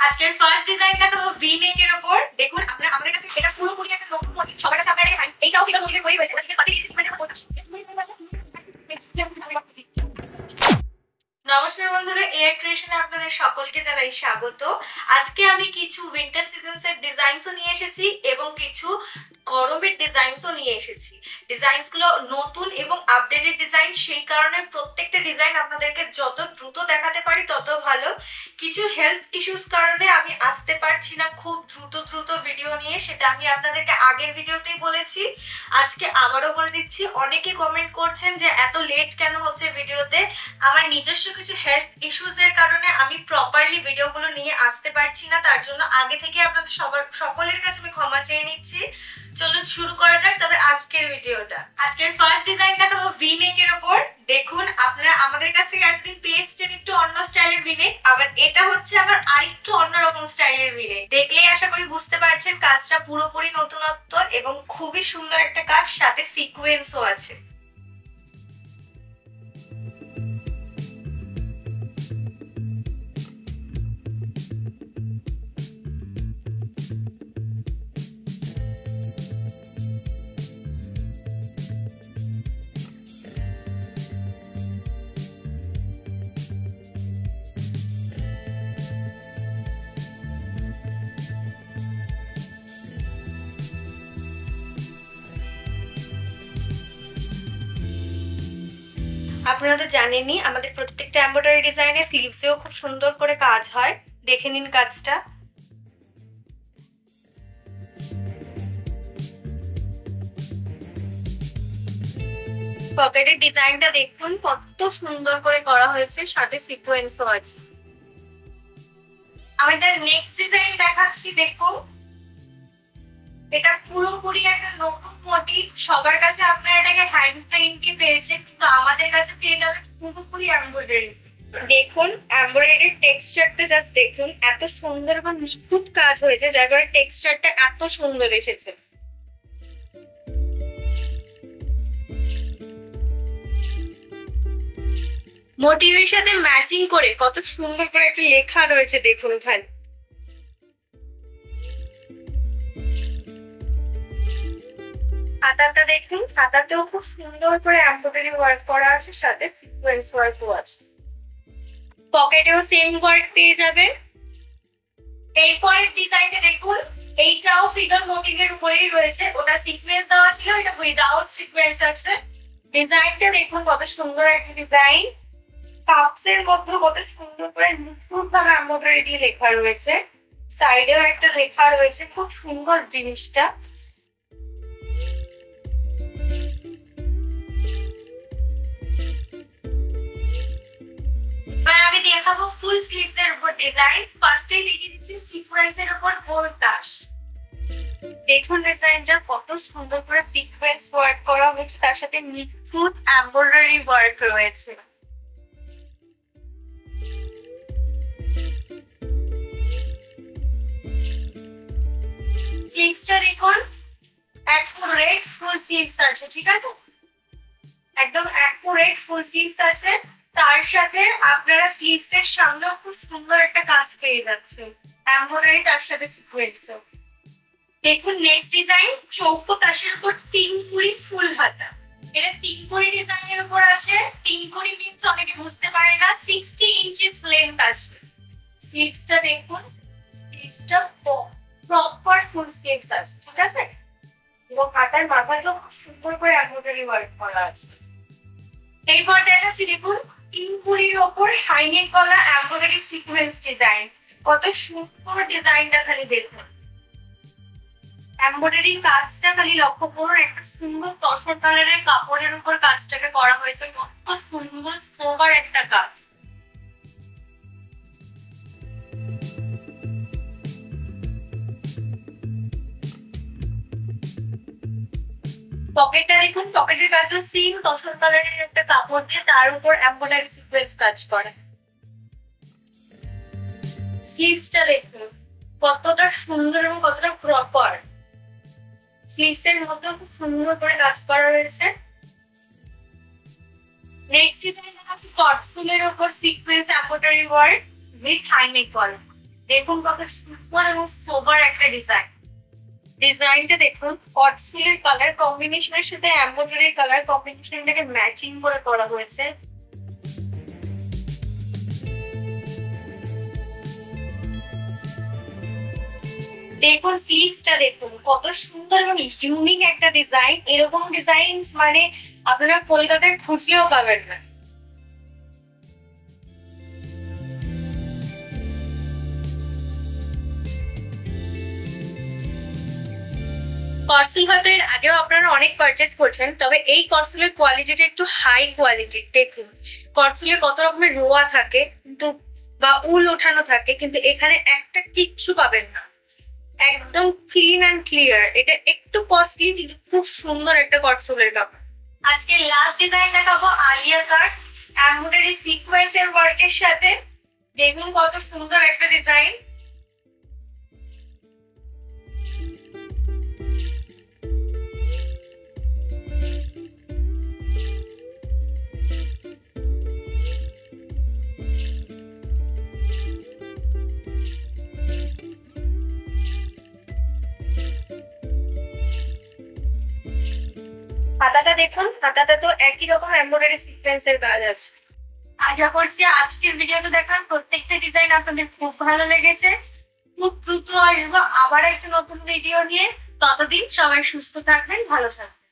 আজকের first design দেখাবো V নেক এর উপর। দেখুন আপনারা আমাদের কাছে এটা পুরোপুরি একটা নতুন মডেল, সবার কাছে আপনারা দেখেন এইটাও ফিগার মডেলের বই রয়েছে। আজকে পাতি ডিজাইনের উপর নমস্কার বন্ধুরা, এয়ার ক্রিয়েশনে আপনাদের সকলকে জানাই স্বাগত। আজকে আমি কিছু উইন্টার সিজনসের ডিজাইনসও নিয়ে এসেছি এবং কিছু গরমের ডিজাইনসও নিয়ে এসেছি। ডিজাইনসগুলো নতুন এবং আপডেটেড ডিজাইন, সেই কারণে প্রত্যেকটা ডিজাইন আপনাদেরকে যত দ্রুত দেখাতে পারি তত ভালো। কিছু হেলথ ইস্যুস কারণে আমি আসতে পারছি না খুব দ্রুত ভিডিও নিয়ে, সেটা আমি আপনাদেরকে আগের ভিডিওতেই বলেছি, আজকে আবারও বলে দিচ্ছি। অনেকে কমেন্ট করছেন যে এত লেট কেন হচ্ছে ভিডিওতে। আমার নিজস্ব কিছু হেলথ ইস্যুস এর কারণে আমি প্রপারলি ভিডিওগুলো নিয়ে আসতে পারছি না, তার জন্য আগে থেকে আপনাদের সকলের কাছে আমি ক্ষমা চেয়ে নিচ্ছি। চলুন শুরু করা যাক তবে আজকের ভিডিওটা। আজকের ফার্স্ট ডিজাইন দেখাবো ভি নেক এর উপর। দেখুন আপনারা আমাদের কাছ থেকে এতদিন পেয়েছেন একটু অন্য স্টাইলের ভি নেক, আবার এটা হচ্ছে আবার আরেকটু অন্যরকম স্টাইলের ভি নেক। দেখলেই আশা করি বুঝতে পারছেন কাজটা পুরোপুরি নতুনত্ব এবং খুবই সুন্দর একটা কাজ, সাথে সিকোয়েন্সও আছে। আপনারা তো জানেনই আমাদের প্রত্যেকটা এমব্রয়ডারি ডিজাইনে স্লিভসেও খুব সুন্দর করে কাজ হয়, দেখে নিন কাজটা। পকেটের ডিজাইনটা দেখুন কত সুন্দর করে করা হয়েছে, সাথে সিকোয়েন্সও আছে। আমাদের নেক্সট ডিজাইন দেখাচ্ছি, দেখুন এটা পুরোপুরি একটা নতুন মোটিভ। সবার কাছে আপনারা এটাকে হ্যান্ড পেইন্টে পেয়েছেন, কিন্তু আমাদের কাছে পেয়ে যাবেন পুরোপুরি এমব্রয়ডারি। দেখুন এমব্রয়ডারির টেক্সচারটা জাস্ট দেখুন, এত সুন্দর এবং নিখুঁত কাজ হয়েছে, যার কারণে টেক্সচারটা এত সুন্দর এসেছে। মোটিভের সাথে ম্যাচিং করে কত সুন্দর করে একটা লেখা রয়েছে, দেখুন এখানে। হাতাটা দেখুন, হাতাতেও খুব সুন্দর করে এমব্রয়ডারি ওয়ার্ক করা আছে, সাথে সিকোয়েন্স ওয়ার্কও আছে। পকেটেও সেম ওয়ার্ক পেয়ে যাবেন। এরপরের ডিজাইনটা দেখুন, এইটাও ফিগার মোটিভের উপরেই রয়েছে, ওটা সিকোয়েন্স দেওয়া ছিল, এটা উইদাউট সিকোয়েন্স আছে। ডিজাইনটা দেখুন কত সুন্দর একটা ডিজাইন, কাপসের মধ্যে কত সুন্দর করে নিখুঁত ভাবে এমব্রয়ডারি দিয়ে লেখা রয়েছে, সাইডেও একটা লেখা রয়েছে, খুব সুন্দর জিনিসটা। এবার আমি দেখাবো ফুল স্লিভস এর উপর ডিজাইন। ফার্স্টেই দেখিয়ে দিচ্ছি সিকোয়েন্স এর উপর গোল তাস। দেখুন ডিজাইনটা কত সুন্দর করে সিকোয়েন্স ওয়ার্ক করা হয়েছে, তার সাথে নিখুঁত এমব্রয়ডারি ওয়ার্ক রয়েছে। স্লিভসটা দেখুন অ্যাকুরেট ফুল স্লিভস আছে, ঠিক আছে, একদম অ্যাকুরেট ফুল স্লিভস আছে। তার সাথে আপনারা স্লিভস এর সামনেও খুব সুন্দর একটা কাজ পেয়ে যাচ্ছে, এমব্রয়ডারি তার সাথে সিকোয়েন্সও। দেখুন নেক্সট ডিজাইন, চৌকো তাসের উপর তিনকুড়ি ফুল হাতা। এটা তিনকুড়ি ডিজাইনের উপর আছে। তিনকুড়ি মিনস অনেকে বুঝতে পারে না, 60 ইঞ্চিস লেন্থ আছে। স্লিভসটা দেখুন, স্লিভসটা প্রপার ফুল স্লিভস আছে, ঠিক আছে, এবং হাতার মাথাতেও খুব সুন্দর করে এমব্রয়ডারি ওয়ার্ক করা আছে। এরপর দেখাচ্ছি দেখুন তিনকুড়ির ওপর হাইনেক গলা এমব্রয়ডারি সিকোয়েন্স ডিজাইন। কত সুন্দর ডিজাইনটা খালি দেখুন, এমব্রয়ডারি কাজটা খালি লক্ষ্য করুন, একটা সুন্দর তসর কালারের কাপড়ের উপর কাজটাকে করা হয়েছে, কত সুন্দর সোবার একটা কাজ। পকেটটা দেখুন, পকেটের কাজও সেম তসর কালারের একটা কাপড় দিয়ে তার উপর এমব্রয়ডারি সিকোয়েন্স কাজ করা। স্লিভসটা দেখুন কতটা সুন্দর এবং কতটা প্রপার, স্লিভস এর মধ্যে খুব সুন্দর করে কাজ করা হয়েছে। নেক্সট ডিজাইন দেখাচ্ছি কটসুলের উপর sequence embroidery work with high neck work. দেখুন কত সুন্দর এবং সোবার একটা ডিজাইন। ডিজাইনটা দেখুন, কট সিলের কালার কম্বিনেশনের সাথে এমব্রয়ডারি কালার কম্বিনেশনটাকে ম্যাচিং করে করা হয়েছে। দেখুন স্লিভসটা দেখুন কত সুন্দর এবং ইউনিক একটা ডিজাইন। এরকম ডিজাইন মানে আপনারা কলকাতায় খুঁজলেও পাবেন না। কটসিল হয়তো এর আগেও আপনারা অনেক পারচেস করছেন, তবে এই কটসিলের কোয়ালিটিটা একটু হাই কোয়ালিটির। দেখুন কটসিলে কত রকমের রোয়া থাকে কিন্তু বা উল ওঠানো থাকে, কিন্তু এখানে একটা কিচ্ছু পাবেন না, একদম ক্লিন অ্যান্ড ক্লিয়ার। এটা একটু কস্টলি কিন্তু খুব সুন্দর একটা কটসিলের কাপড়। আজকে লাস্ট ডিজাইন দেখাবো আলিয়া কাট এমব্রয়ডারি সিকোয়েন্সের ওয়ার্কের সাথে। দেখুন কত সুন্দর একটা ডিজাইন। হাতাটা দেখুন, হাতাটা তো একই রকম এমব্রয়ডারি সিকোয়েন্সের কাজ আছে। আশা করছি আজকের ভিডিওতে দেখার প্রত্যেকটা ডিজাইন আপনাদের খুব ভালো লেগেছে। খুব দ্রুত আসবো আবার একটা নতুন ভিডিও নিয়ে। ততদিন সবাই সুস্থ থাকবেন, ভালো থাকবেন।